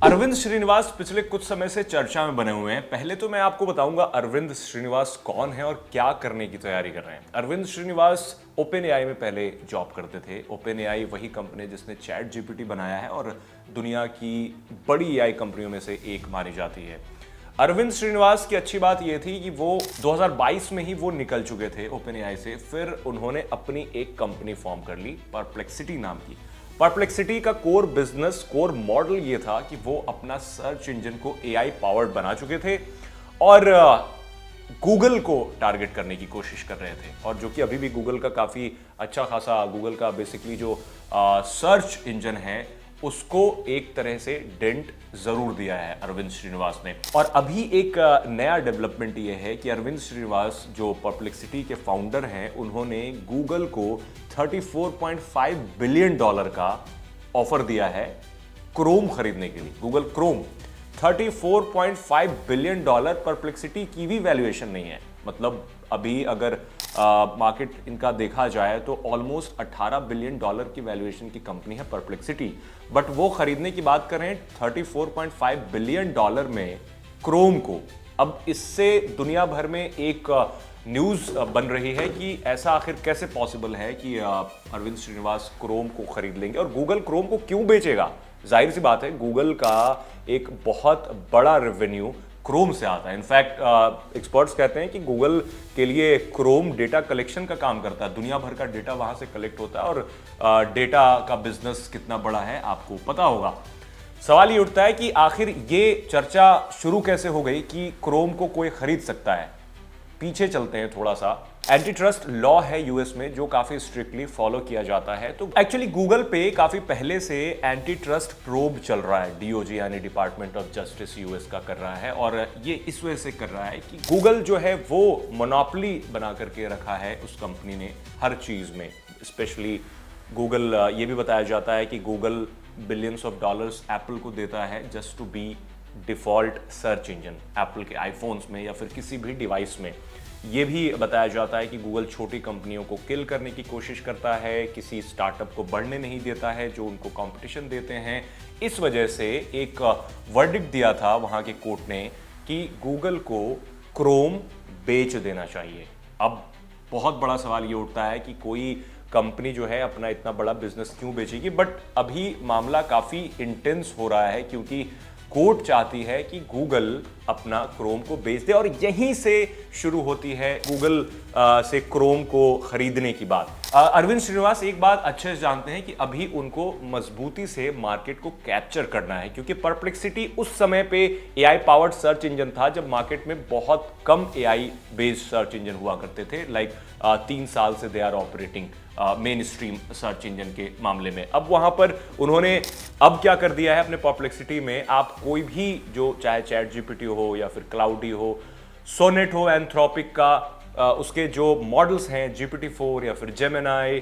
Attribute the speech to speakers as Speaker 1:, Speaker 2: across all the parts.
Speaker 1: अरविंद श्रीनिवास पिछले कुछ समय से चर्चा में बने हुए हैं। पहले तो मैं आपको बताऊंगा अरविंद श्रीनिवास कौन है और क्या करने की तैयारी कर रहे हैं। अरविंद श्रीनिवास ओपन एआई में पहले जॉब करते थे। ओपन एआई वही कंपनी जिसने चैट जीपीटी बनाया है और दुनिया की बड़ी एआई कंपनियों में से एक मानी जाती है। अरविंद श्रीनिवास की अच्छी बात यह थी कि वो 2022 में ही वो निकल चुके थे ओपन एआई से। फिर उन्होंने अपनी एक कंपनी फॉर्म कर ली, परप्लेक्सिटी नाम की। परप्लेक्सिटी का कोर बिजनेस, कोर मॉडल ये था कि वो अपना सर्च इंजन को एआई पावर्ड बना चुके थे और गूगल को टारगेट करने की कोशिश कर रहे थे। और जो कि अभी भी गूगल का काफी अच्छा खासा, गूगल का बेसिकली जो सर्च इंजन है उसको एक तरह से डेंट जरूर दिया है अरविंद श्रीनिवास ने। और अभी एक नया डेवलपमेंट ये है कि अरविंद श्रीनिवास जो परप्लेक्सिटी के फाउंडर हैं, उन्होंने गूगल को $34.5 बिलियन का ऑफर दिया है क्रोम खरीदने के लिए। गूगल क्रोम $34.5 बिलियन, परप्लेक्सिटी की भी वैल्यूएशन नहीं है। मतलब अभी अगर मार्केट इनका देखा जाए तो ऑलमोस्ट $18 बिलियन की वैल्यूएशन की कंपनी है परप्लेक्सिटी। बट वो खरीदने की बात करें $34.5 बिलियन में क्रोम को। अब इससे दुनिया भर में एक न्यूज बन रही है कि ऐसा आखिर कैसे पॉसिबल है कि अरविंद श्रीनिवास क्रोम को खरीद लेंगे और गूगल क्रोम को क्यों बेचेगा। जाहिर सी बात है, गूगल का एक बहुत बड़ा रेवेन्यू क्रोम से आता है। इनफैक्ट एक्सपर्ट्स कहते हैं कि गूगल के लिए क्रोम डेटा कलेक्शन का काम करता है। दुनिया भर का डेटा वहां से कलेक्ट होता है और डेटा का बिजनेस कितना बड़ा है आपको पता होगा। सवाल ये उठता है कि आखिर ये चर्चा शुरू कैसे हो गई कि क्रोम को कोई खरीद सकता है। पीछे चलते हैं थोड़ा सा। एंटी ट्रस्ट लॉ है यूएस में जो काफी स्ट्रिक्टली फॉलो किया जाता है। तो एक्चुअली गूगल पे काफी पहले से एंटी ट्रस्ट प्रोब चल रहा है। डीओजी यानी डिपार्टमेंट ऑफ जस्टिस यूएस का कर रहा है और ये इस वजह से कर रहा है कि गूगल जो है वो मोनोपोली बना करके रखा है उस कंपनी ने हर चीज में। स्पेशली गूगल, ये भी बताया जाता है कि Google billions of dollars Apple को देता है just to be default search engine Apple के आईफोन्स में या फिर किसी भी डिवाइस में। ये भी बताया जाता है कि गूगल छोटी कंपनियों को किल करने की कोशिश करता है, किसी स्टार्टअप को बढ़ने नहीं देता है जो उनको कंपटीशन देते हैं। इस वजह से एक वर्डिक्ट दिया था वहां के कोर्ट ने कि गूगल को क्रोम बेच देना चाहिए। अब बहुत बड़ा सवाल ये उठता है कि कोई कंपनी जो है अपना इतना बड़ा बिजनेस क्यों बेचेगी। बट अभी मामला काफी इंटेंस हो रहा है क्योंकि कोर्ट चाहती है कि गूगल अपना क्रोम को बेच दे और यहीं से शुरू होती है गूगल से क्रोम को खरीदने की बात। अरविंद श्रीनिवास एक बात अच्छे से जानते हैं कि अभी उनको मजबूती से मार्केट को कैप्चर करना है क्योंकि परप्लेक्सिटी उस समय पे एआई पावर्ड सर्च इंजन था जब मार्केट में बहुत कम एआई बेस्ड सर्च इंजन हुआ करते थे। लाइक 3 साल से they are operating mainstream search engine के मामले में। अब वहां पर उन्होंने अब क्या कर दिया है अपने परप्लेक्सिटी में, आप कोई भी जो चाहे चैट जीपीटी हो या फिर क्लाउडी हो, सोनेट हो एंथ्रोपिक का, उसके जो मॉडल्स हैं GPT-4 या फिर जेमिनाई,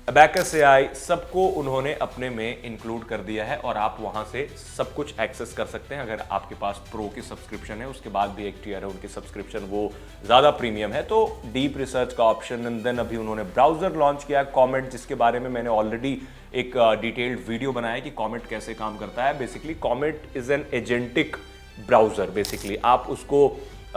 Speaker 1: अबैकस एआई, सबको उन्होंने अपने में इंक्लूड कर दिया है और आप वहां से सब कुछ एक्सेस कर सकते हैं। अगर आपके पास प्रो की सब्सक्रिप्शन है, उसके बाद भी एक टियर है उनकी सब्सक्रिप्शन, वो ज्यादा प्रीमियम है, तो डीप रिसर्च का ऑप्शन। एंड देन अभी उन्होंने ब्राउजर लॉन्च किया कॉमेट, जिसके बारे में मैंने ऑलरेडी एक डिटेल्ड वीडियो बनाया कि कॉमेट कैसे काम करता है। Basically comet is an agentic browser. Basically आप उसको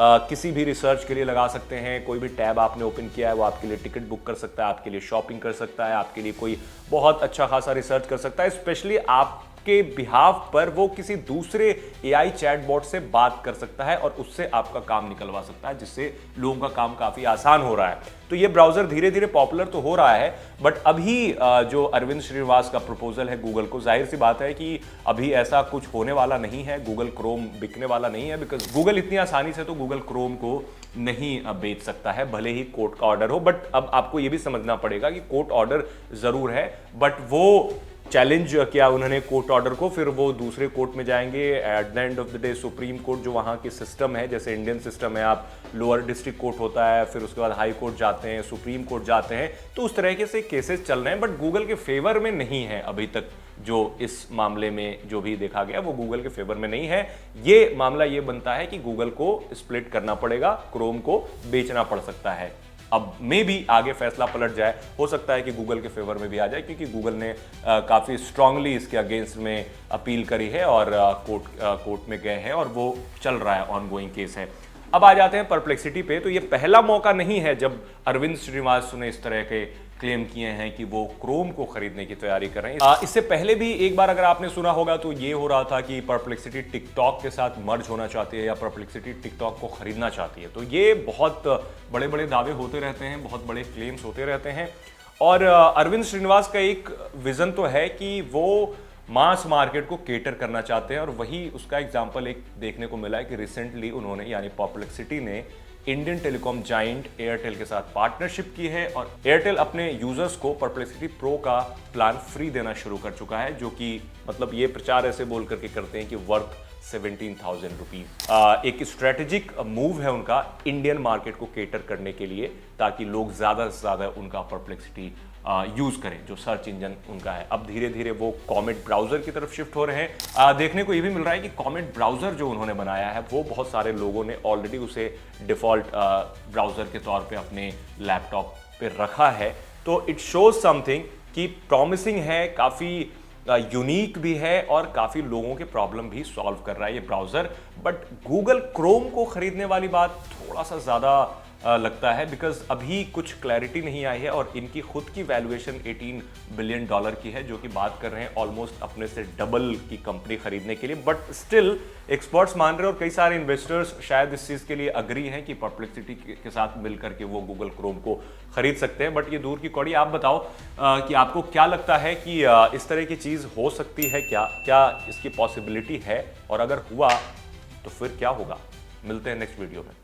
Speaker 1: किसी भी रिसर्च के लिए लगा सकते हैं। कोई भी टैब आपने ओपन किया है वो आपके लिए टिकट बुक कर सकता है, आपके लिए शॉपिंग कर सकता है, आपके लिए कोई बहुत अच्छा खासा रिसर्च कर सकता है। स्पेशली आपके बिहाफ पर वो किसी दूसरे एआई चैटबॉट से बात कर सकता है और उससे आपका काम निकलवा सकता है, जिससे लोगों का काम काफी आसान हो रहा है। तो ये ब्राउजर धीरे धीरे पॉपुलर तो हो रहा है, बट अभी जो अरविंद श्रीनिवास का प्रपोजल है गूगल को, जाहिर सी बात है कि अभी ऐसा कुछ होने वाला नहीं है। गूगल क्रोम बिकने वाला नहीं है बिकॉज गूगल इतनी आसानी से तो गूगल क्रोम को नहीं बेच सकता है, भले ही कोर्ट का ऑर्डर हो। बट अब आपको यह भी समझना पड़ेगा कि कोर्ट ऑर्डर जरूर है, बट वो चैलेंज किया उन्होंने कोर्ट ऑर्डर को, फिर वो दूसरे कोर्ट में जाएंगे। At the end of the day supreme court जो वहाँ की सिस्टम है, जैसे इंडियन सिस्टम है, आप लोअर डिस्ट्रिक्ट कोर्ट होता है, फिर उसके बाद हाई कोर्ट जाते हैं, सुप्रीम कोर्ट जाते हैं, तो उस तरह के से केसेस चल रहे हैं। बट गूगल के फेवर में नहीं है अभी तक। जो इस मामले में जो भी देखा गया वो गूगल के फेवर में नहीं है। ये मामला ये बनता है कि गूगल को स्प्लिट करना पड़ेगा, क्रोम को बेचना पड़ सकता है। अब मे भी आगे फैसला पलट जाए, हो सकता है कि गूगल के फेवर में भी आ जाए, क्योंकि गूगल ने काफ़ी स्ट्रांगली इसके अगेंस्ट में अपील करी है और कोर्ट में गए हैं और वो चल रहा है, ऑनगोइंग केस है। अब आ जाते हैं परप्लेक्सिटी पे। तो ये पहला मौका नहीं है जब अरविंद श्रीनिवास ने इस तरह के क्लेम किए हैं कि वो क्रोम को खरीदने की तैयारी कर रहे हैं। इससे पहले भी एक बार अगर आपने सुना होगा तो ये हो रहा था कि परप्लेक्सिटी टिकटॉक के साथ मर्ज होना चाहती है या परप्लेक्सिटी टिकटॉक को खरीदना चाहती है। तो ये बहुत बड़े बड़े दावे होते रहते हैं, बहुत बड़े क्लेम्स होते रहते हैं। और अरविंद श्रीनिवास का एक विजन तो है कि वो मास मार्केट को केटर करना चाहते हैं, और वही उसका एग्जाम्पल एक देखने को मिला है कि रिसेंटली उन्होंने यानी परप्लेक्सिटी ने इंडियन टेलीकॉम जाइंट एयरटेल के साथ पार्टनरशिप की है और एयरटेल अपने यूजर्स को परप्लेक्सिटी प्रो का प्लान फ्री देना शुरू कर चुका है, जो कि मतलब ये प्रचार ऐसे बोल करके करते हैं कि वर्थ 17,000 रुपीज। एक स्ट्रेटेजिक मूव है उनका इंडियन मार्केट को केटर करने के लिए, ताकि लोग ज्यादा से ज्यादा उनका परप्लेक्सिटी यूज करें, जो सर्च इंजन उनका है। अब धीरे धीरे वो कॉमेट ब्राउजर की तरफ शिफ्ट हो रहे हैं। देखने को ये भी मिल रहा है कि कॉमेट ब्राउजर जो उन्होंने बनाया है वो बहुत सारे लोगों ने ऑलरेडी उसे डिफॉल्ट ब्राउजर के तौर पे अपने लैपटॉप पे रखा है। तो इट शोज समथिंग कि प्रॉमिसिंग है, काफी यूनिक भी है और काफी लोगों के प्रॉब्लम भी सॉल्व कर रहा है ये ब्राउजर। बट गूगल क्रोम को खरीदने वाली बात थोड़ा सा ज्यादा लगता है, बिकॉज अभी कुछ क्लैरिटी नहीं आई है और इनकी खुद की वैल्यूएशन $18 बिलियन की है, जो कि बात कर रहे हैं ऑलमोस्ट अपने से डबल की कंपनी खरीदने के लिए। बट स्टिल एक्सपर्ट्स मान रहे हैं और कई सारे इन्वेस्टर्स शायद इस चीज के लिए अग्री हैं कि परप्लेक्सिटी के साथ मिलकर के वो गूगल क्रोम को खरीद सकते हैं। बट ये दूर की कौड़ी। आप बताओ कि आपको क्या लगता है कि इस तरह की चीज हो सकती है क्या इसकी पॉसिबिलिटी है, और अगर हुआ तो फिर क्या होगा? मिलते हैं नेक्स्ट वीडियो में।